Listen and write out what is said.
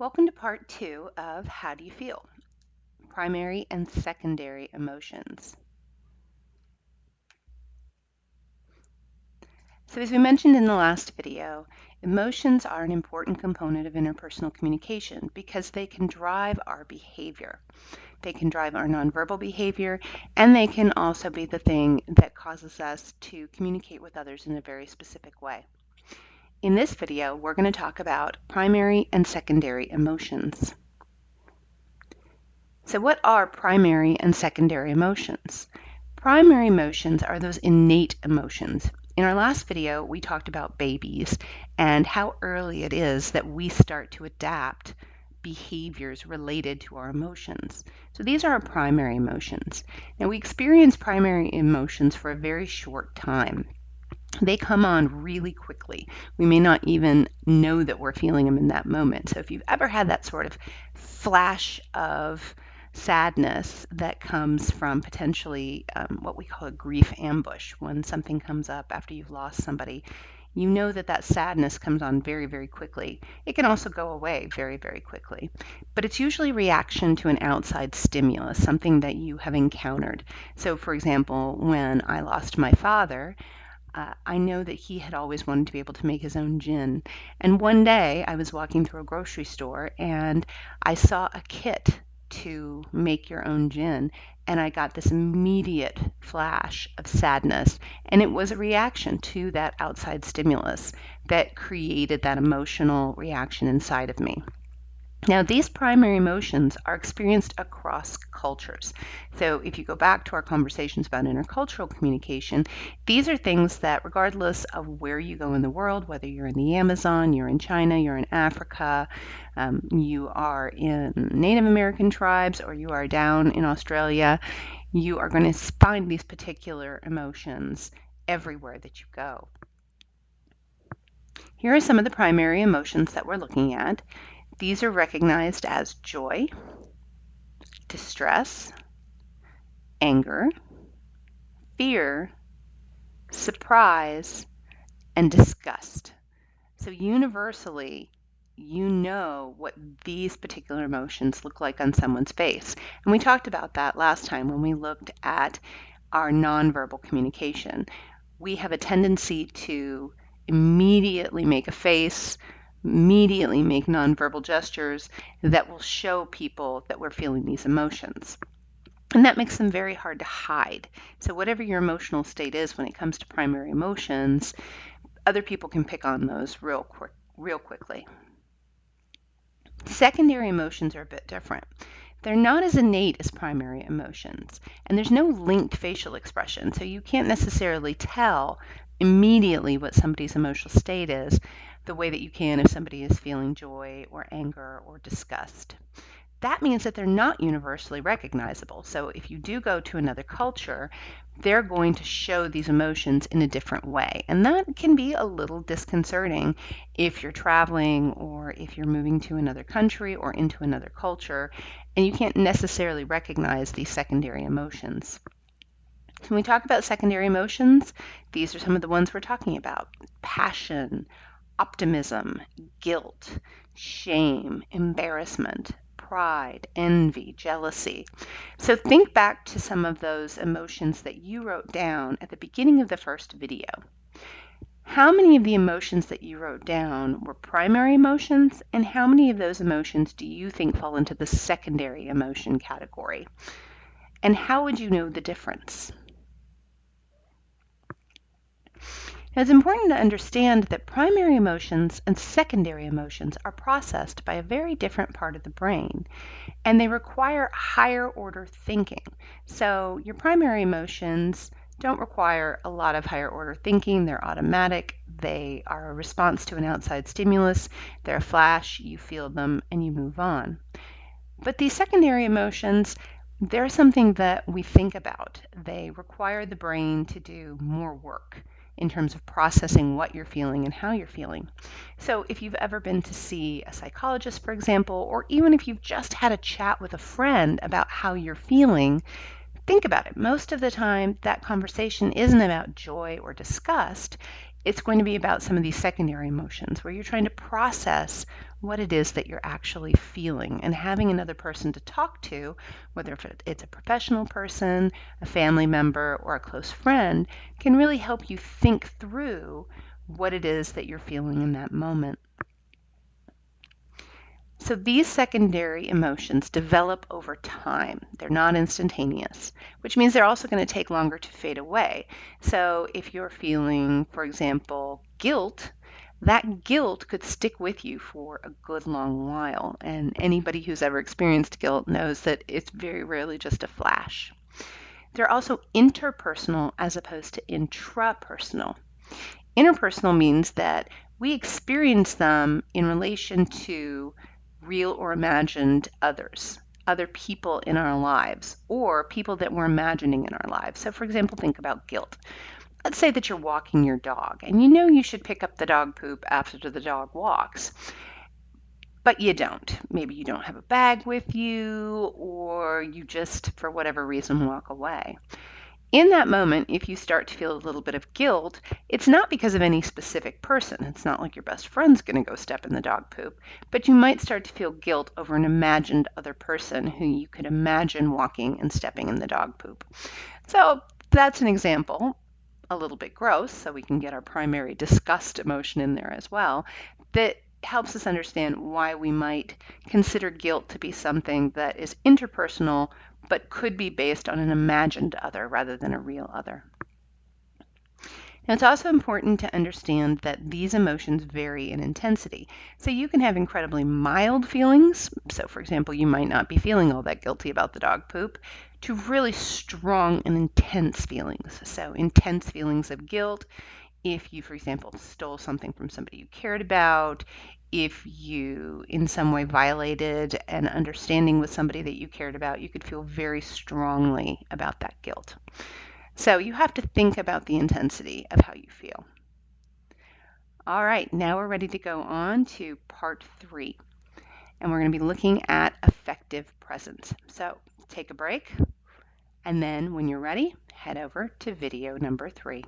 Welcome to part two of How Do You Feel? Primary and Secondary Emotions. So as we mentioned in the last video, emotions are an important component of interpersonal communication because they can drive our behavior. They can drive our nonverbal behavior, and they can also be the thing that causes us to communicate with others in a very specific way. In this video, we're going to talk about primary and secondary emotions. So what are primary and secondary emotions? Primary emotions are those innate emotions. In our last video, we talked about babies and how early it is that we start to adapt behaviors related to our emotions. So these are our primary emotions. Now we experience primary emotions for a very short time. They come on really quickly. We may not even know that we're feeling them in that moment. So if you've ever had that sort of flash of sadness that comes from potentially what we call a grief ambush, when something comes up after you've lost somebody, you know that that sadness comes on very, very quickly. It can also go away very, very quickly. But it's usually reaction to an outside stimulus, something that you have encountered. So for example, when I lost my father, I know that he had always wanted to be able to make his own gin. And one day I was walking through a grocery store and I saw a kit to make your own gin. And I got this immediate flash of sadness. And it was a reaction to that outside stimulus that created that emotional reaction inside of me. Now, these primary emotions are experienced across cultures. So if you go back to our conversations about intercultural communication, these are things that regardless of where you go in the world, whether you're in the Amazon, you're in China, you're in Africa, you are in Native American tribes, or you are down in Australia, you are going to find these particular emotions everywhere that you go. Here are some of the primary emotions that we're looking at. These are recognized as joy, distress, anger, fear, surprise, and disgust. So universally, you know what these particular emotions look like on someone's face. And we talked about that last time when we looked at our nonverbal communication. We have a tendency to immediately make a face, immediately make nonverbal gestures that will show people that we're feeling these emotions. And that makes them very hard to hide. So whatever your emotional state is when it comes to primary emotions, other people can pick on those real quickly. Secondary emotions are a bit different. They're not as innate as primary emotions, and there's no linked facial expression, so you can't necessarily tell immediately what somebody's emotional state is the way that you can if somebody is feeling joy or anger or disgust. That means that they're not universally recognizable. So if you do go to another culture, they're going to show these emotions in a different way. And that can be a little disconcerting if you're traveling or if you're moving to another country or into another culture, and you can't necessarily recognize these secondary emotions. When we talk about secondary emotions, these are some of the ones we're talking about: passion, optimism, guilt, shame, embarrassment, pride, envy, jealousy. So think back to some of those emotions that you wrote down at the beginning of the first video. How many of the emotions that you wrote down were primary emotions, and how many of those emotions do you think fall into the secondary emotion category? And how would you know the difference? Now, it's important to understand that primary emotions and secondary emotions are processed by a very different part of the brain, and they require higher order thinking. So your primary emotions don't require a lot of higher order thinking. They're automatic. They are a response to an outside stimulus. They're a flash, you feel them, and you move on. But these secondary emotions, they're something that we think about. They require the brain to do more work in terms of processing what you're feeling and how you're feeling. So if you've ever been to see a psychologist, for example, or even if you've just had a chat with a friend about how you're feeling, think about it. Most of the time, that conversation isn't about joy or disgust. It's going to be about some of these secondary emotions where you're trying to process what it is that you're actually feeling. And having another person to talk to, whether it's a professional person, a family member, or a close friend, can really help you think through what it is that you're feeling in that moment. So these secondary emotions develop over time. They're not instantaneous, which means they're also going to take longer to fade away. So if you're feeling, for example, guilt, that guilt could stick with you for a good long while. And anybody who's ever experienced guilt knows that it's very rarely just a flash. They're also interpersonal as opposed to intrapersonal. Interpersonal means that we experience them in relation to real or imagined others, other people in our lives, or people that we're imagining in our lives. So, for example, think about guilt. Let's say that you're walking your dog and you know you should pick up the dog poop after the dog walks, but you don't. Maybe you don't have a bag with you, or you just, for whatever reason, walk away. In that moment, if you start to feel a little bit of guilt, it's not because of any specific person. It's not like your best friend's going to go step in the dog poop, but you might start to feel guilt over an imagined other person who you could imagine walking and stepping in the dog poop. So that's an example, a little bit gross, so we can get our primary disgust emotion in there as well, that helps us understand why we might consider guilt to be something that is interpersonal but could be based on an imagined other rather than a real other. Now, it's also important to understand that these emotions vary in intensity. So you can have incredibly mild feelings. So, for example, you might not be feeling all that guilty about the dog poop, to really strong and intense feelings. So, intense feelings of guilt if you, for example, stole something from somebody you cared about, if you in some way violated an understanding with somebody that you cared about, you could feel very strongly about that guilt. So you have to think about the intensity of how you feel. All right, now we're ready to go on to part 3. And we're going to be looking at effective presence. So take a break, and then when you're ready, head over to video number 3.